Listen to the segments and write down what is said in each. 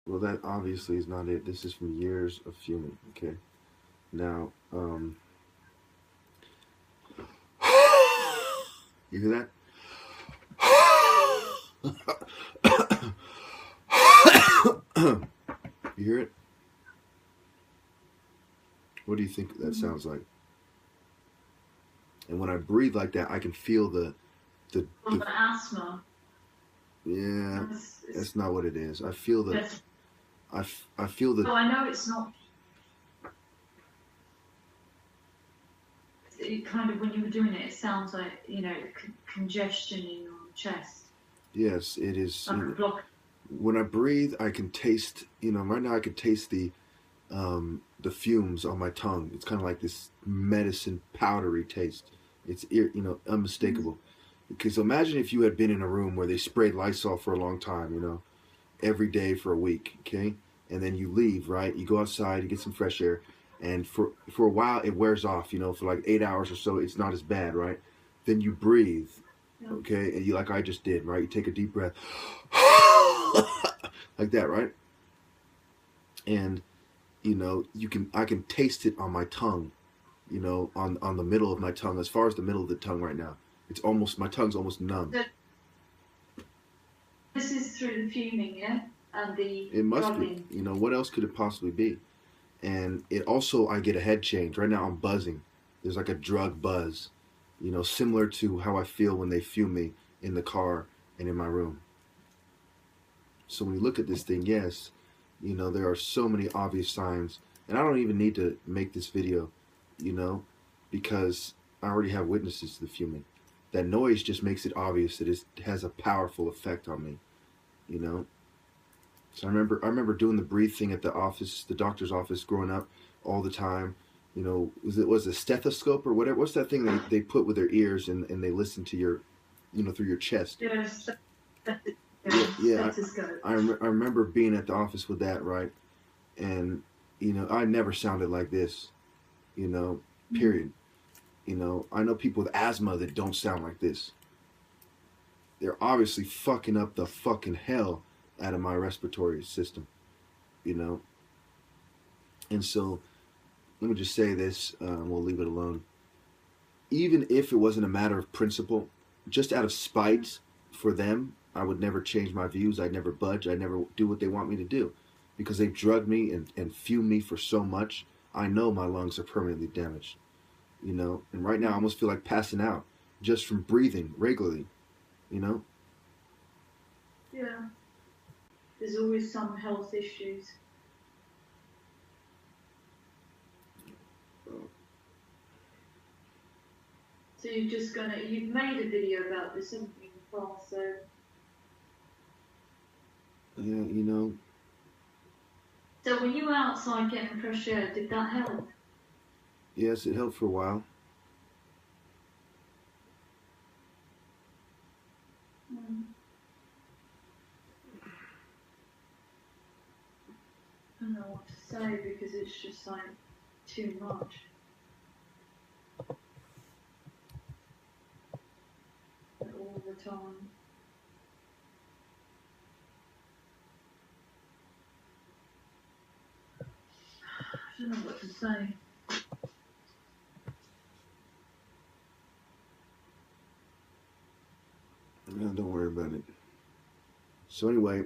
Well, that obviously is not it. This is from years of fuming. Okay. Now, you hear that? You hear it? What do you think that sounds like? And when I breathe like that, I can feel the asthma. yeah. That's not what it is. I feel the Yes. I feel the. So I know it's not. It kind of, when you were doing it, it sounds like, congestion in your chest. Yes, it is. Like a block. When I breathe, I can taste. Right now I can taste the fumes on my tongue. It's kind of like this medicine powdery taste. It's unmistakable. Because imagine if you had been in a room where they sprayed Lysol for a long time, every day for a week, okay? And then you leave, right? You go outside, you get some fresh air, and for a while it wears off, for like 8 hours or so, it's not as bad, right? Then you breathe, okay? And you, like I just did, right? You take a deep breath, like that, right? And I can taste it on my tongue, on the middle of my tongue, as far as the middle of the tongue right now. It's almost, my tongue's almost numb. This is through the fuming, yeah? And the It must drugging. be. What else could it possibly be? And it also, I get a head change. Right now I'm buzzing. There's like a drug buzz, similar to how I feel when they fume me in the car and in my room. So when you look at this thing, yes, there are so many obvious signs. And I don't even need to make this video, because I already have witnesses to the fuming. That noise just makes it obvious that it has a powerful effect on me, So I remember doing the breathe thing at the office, the doctor's office, growing up all the time. Was a stethoscope or whatever? What's that thing they put with their ears and they listen to your, through your chest? Yes. Yeah. I remember being at the office with that, right? And I never sounded like this, period. I know people with asthma that don't sound like this. They're obviously fucking up the fucking hell out of my respiratory system, And so, let me just say this, we'll leave it alone. Even if it wasn't a matter of principle, just out of spite for them, I would never change my views. I'd never budge. I'd never do what they want me to do. Because they've drugged me and fumed me for so much, I know my lungs are permanently damaged. And right now I almost feel like passing out just from breathing regularly, Yeah. There's always some health issues. So you've made a video about this, haven't you, in the past, so... Yeah, So when you were outside getting fresh air, did that help? Yes, it helped for a while. I don't know what to say because it's just like too much. All the time. I don't know what to say. No, don't worry about it. So anyway,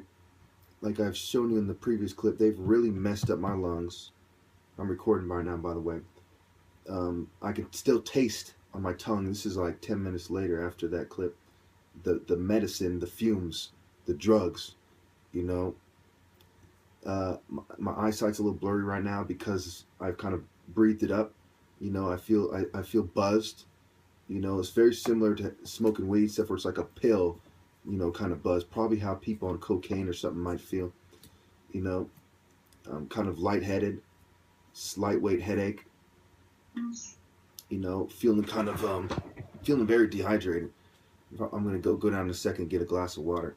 like I've shown you in the previous clip, they've really messed up my lungs. I'm recording by now, by the way. I can still taste on my tongue. This is like 10 minutes later after that clip. The medicine, the fumes, the drugs, my eyesight's a little blurry right now because I've kind of breathed it up. I feel buzzed. It's very similar to smoking weed, except for it's like a pill, kind of buzz. Probably how people on cocaine or something might feel. I'm kind of lightheaded, slight weight headache. Feeling kind of feeling very dehydrated. I'm gonna go down in a second and get a glass of water.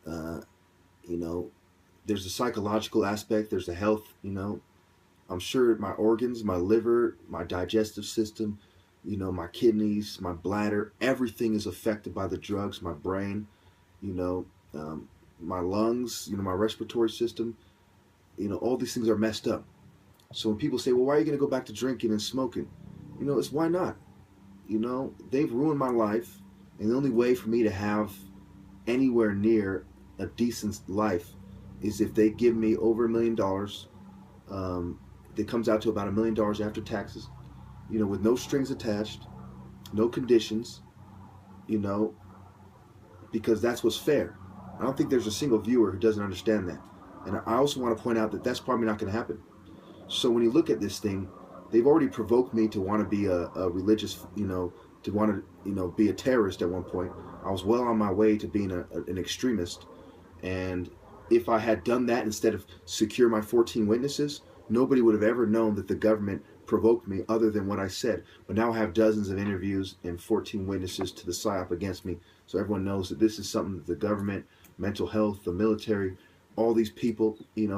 There's a psychological aspect. There's a health. I'm sure my organs, my liver, my digestive system, my kidneys, my bladder, everything is affected by the drugs. My brain, my lungs, my respiratory system, all these things are messed up. So when people say, well, why are you going to go back to drinking and smoking? It's why not? They've ruined my life. And the only way for me to have anywhere near a decent life is if they give me over $1 million. It comes out to about $1 million after taxes, with no strings attached, no conditions, you know, because that's what's fair. I don't think there's a single viewer who doesn't understand that. And I also want to point out that that's probably not going to happen. So when you look at this thing, they've already provoked me to want to be a religious, to want to, be a terrorist at one point. I was well on my way to being an extremist. And if I had done that instead of secure my 14 witnesses, nobody would have ever known that the government provoked me other than what I said. But now I have dozens of interviews and 14 witnesses to the psyop against me. So everyone knows that this is something that the government, mental health, the military, all these people,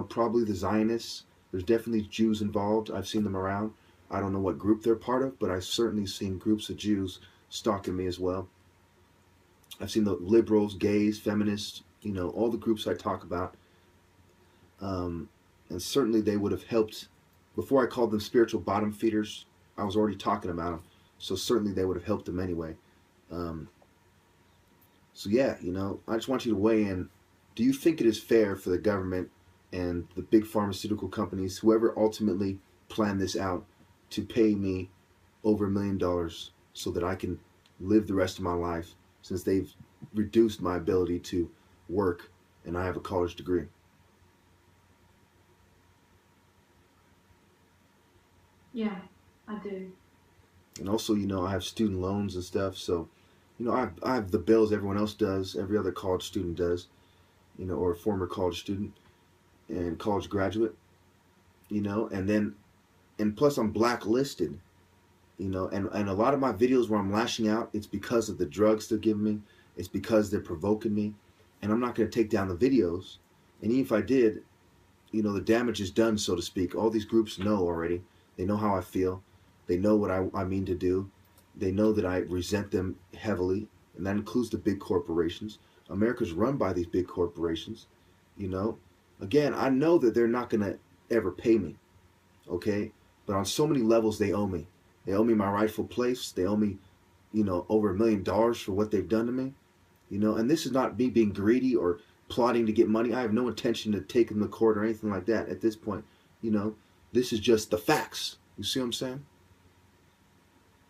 probably the Zionists, there's definitely Jews involved. I've seen them around. I don't know what group they're part of, but I've certainly seen groups of Jews stalking me as well. I've seen the liberals, gays, feminists, all the groups I talk about. And certainly they would have helped. Before I called them spiritual bottom feeders, I was already talking about them. So certainly they would have helped them anyway. So yeah, I just want you to weigh in. Do you think it is fair for the government and the big pharmaceutical companies, whoever ultimately planned this out, to pay me over $1 million so that I can live the rest of my life, since they've reduced my ability to work and I have a college degree? Yeah, I do. And also, I have student loans and stuff, so I have the bills everyone else does, every other college student does, or a former college student and college graduate, and plus I'm blacklisted, and a lot of my videos where I'm lashing out, it's because of the drugs they're giving me, it's because they're provoking me, and I'm not going to take down the videos. And even if I did, the damage is done, so to speak. All these groups know already. They know how I feel. They know what I mean to do. They know that I resent them heavily, and that includes the big corporations. America's run by these big corporations, Again, I know that they're not going to ever pay me, okay? But on so many levels, they owe me. They owe me my rightful place. They owe me, over $1 million for what they've done to me, And this is not me being greedy or plotting to get money. I have no intention to take them to court or anything like that at this point, This is just the facts. You see what I'm saying?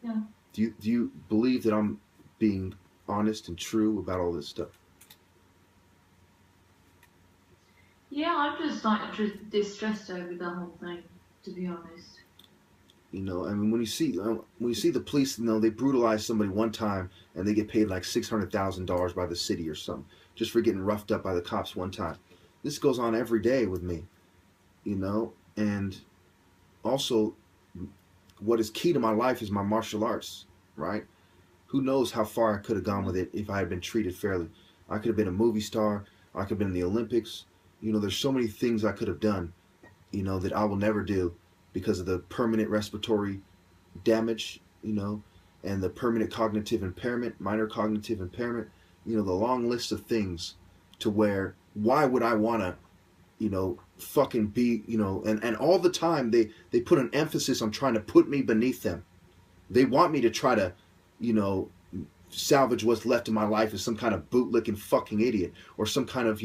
Yeah. Do you believe that I'm being honest and true about all this stuff? Yeah, I'm just distressed over the whole thing, to be honest. I mean, when you see the police, they brutalize somebody one time and they get paid like $600,000 by the city or something just for getting roughed up by the cops one time. This goes on every day with me, and also what is key to my life is my martial arts, right? Who knows how far I could have gone with it if I had been treated fairly. I could have been a movie star. I could have been in the Olympics. There's so many things I could have done, that I will never do because of the permanent respiratory damage, and the permanent cognitive impairment, minor cognitive impairment, the long list of things to where, why would I want to, fucking be, and all the time they put an emphasis on trying to put me beneath them. They want me to try to, salvage what's left of my life as some kind of bootlicking fucking idiot or some kind of,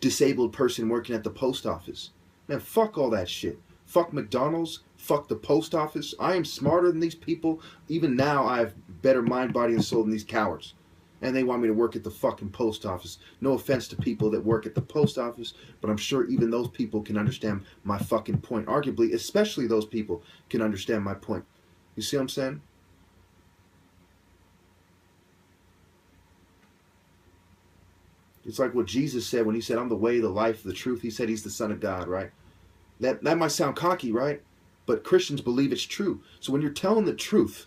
disabled person working at the post office. Man, fuck all that shit. Fuck McDonald's. Fuck the post office. I am smarter than these people. Even now, I have better mind, body, and soul than these cowards. And they want me to work at the fucking post office. No offense to people that work at the post office, but I'm sure even those people can understand my fucking point. Arguably, especially those people can understand my point. You see what I'm saying? It's like what Jesus said when he said, I'm the way, the life, the truth. He said he's the Son of God, right? That might sound cocky, right? But Christians believe it's true. So when you're telling the truth,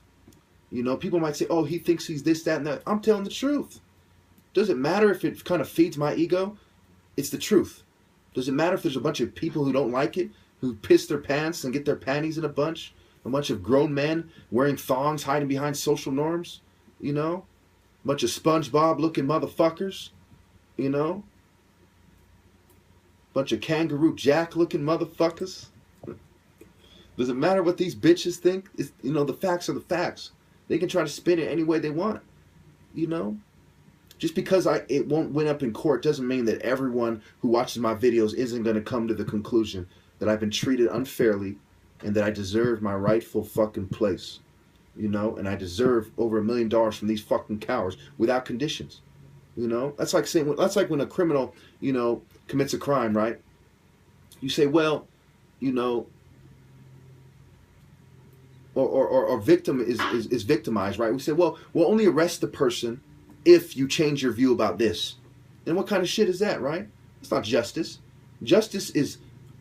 people might say, oh, he thinks he's this, that, and that. I'm telling the truth. Does it matter if it kind of feeds my ego? It's the truth. Does it matter if there's a bunch of people who don't like it, who piss their pants and get their panties in a bunch of grown men wearing thongs, hiding behind social norms? A bunch of SpongeBob-looking motherfuckers? Bunch of kangaroo jack looking motherfuckers. Does it matter what these bitches think? It's, you know, the facts are the facts. They can try to spin it any way they want. You know? Just because it won't win up in court doesn't mean that everyone who watches my videos isn't going to come to the conclusion that I've been treated unfairly and that I deserve my rightful fucking place. You know? And I deserve over $1 million from these fucking cowards without conditions. You know? That's like when a criminal, you know, commits a crime, right? You say, well, you know, or victim is victimized, right? We say, well, we'll only arrest the person if you change your view about this. And what kind of shit is that, right? It's not justice. Justice is,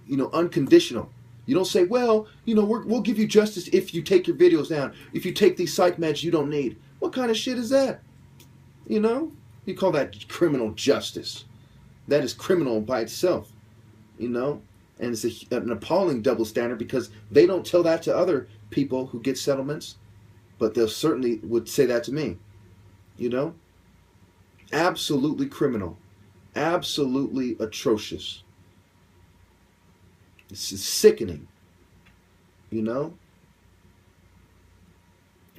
you know, unconditional. You don't say, well, you know, we'll give you justice if you take your videos down, if you take these psych meds you don't need. What kind of shit is that? You know? You call that criminal justice. That is criminal by itself. You know? And it's an appalling double standard because they don't tell that to other people who get settlements, but they'll certainly would say that to me. You know? Absolutely criminal. Absolutely atrocious. It's sickening. You know?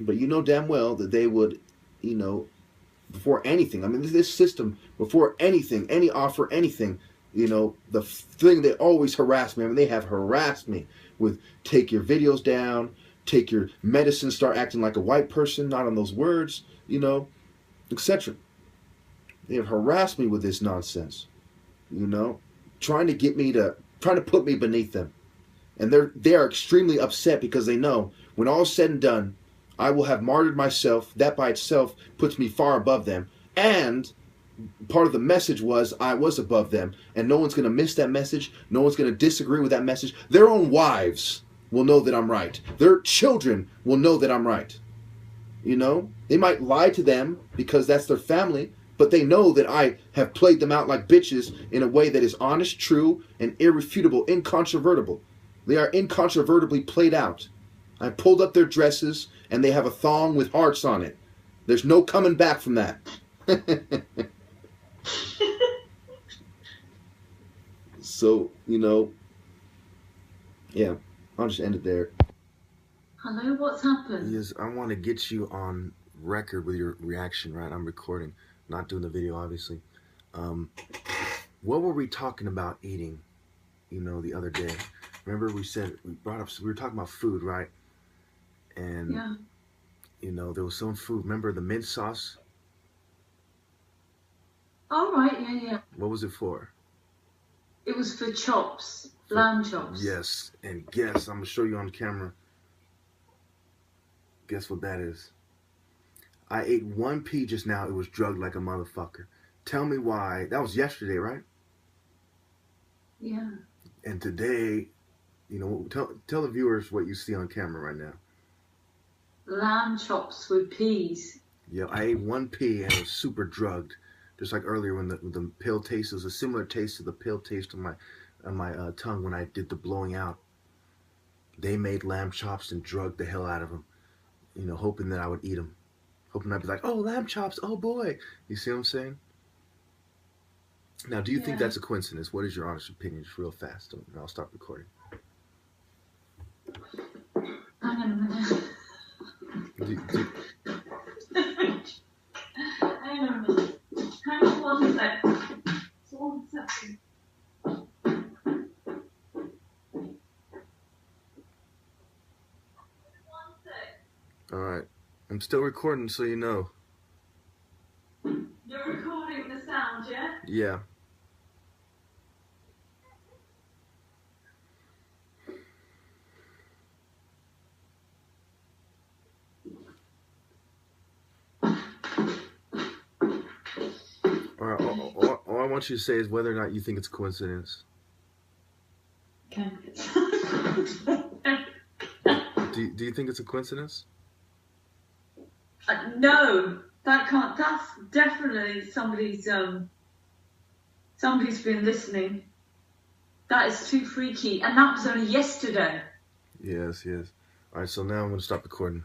But you know damn well that they would, you know, before anything, I mean, this system, before anything, any offer, anything, you know, the thing they always harass me, I mean, they have harassed me with take your videos down, take your medicine, start acting like a white person, not on those words, you know, etc. They have harassed me with this nonsense, you know, trying to put me beneath them. And they are extremely upset because they know when all is said and done, I will have martyred myself. That by itself puts me far above them. And part of the message was I was above them. And no one's going to miss that message. No one's going to disagree with that message. Their own wives will know that I'm right. Their children will know that I'm right. You know? They might lie to them because that's their family. But they know that I have played them out like bitches in a way that is honest, true, and irrefutable, incontrovertible. They are incontrovertibly played out. I pulled up their dresses and they have a thong with hearts on it. There's no coming back from that. So, you know, yeah, I'll just end it there. Hello, what's happened? Yes, I want to get you on record with your reaction, right? I'm recording, not doing the video, obviously. What were we talking about eating, you know, the other day? Remember we were talking about food, right? And, yeah. You know, there was some food. Remember the mint sauce? Oh, right, yeah. What was it for? It was for chops, lamb chops. Yes, and guess, I'm going to show you on camera. Guess what that is? I ate one pea just now. It was drugged like a motherfucker. Tell me why. That was yesterday, right? Yeah. And today, you know, tell the viewers what you see on camera right now. Lamb chops with peas. Yeah, I ate one pea and it was super drugged. Just like earlier when the pale taste was a similar taste to the pale taste on my tongue when I did the blowing out. They made lamb chops and drugged the hell out of them. You know, hoping that I would eat them. Hoping I'd be like, oh, lamb chops, oh boy. You see what I'm saying? Now, do you think that's a coincidence? What is your honest opinion? Just real fast, and I'll stop recording. Hang on a minute. Hang on a minute. Hang on 1 sec. 1 second. All right. I'm still recording, so you know. You're recording the sound, yeah? Yeah. All I want you to say is whether or not you think it's a coincidence. Okay. Do you think it's a coincidence? No, that can't. That's definitely somebody's been listening. That is too freaky, and that was only yesterday. Yes. All right, so now I'm going to stop recording.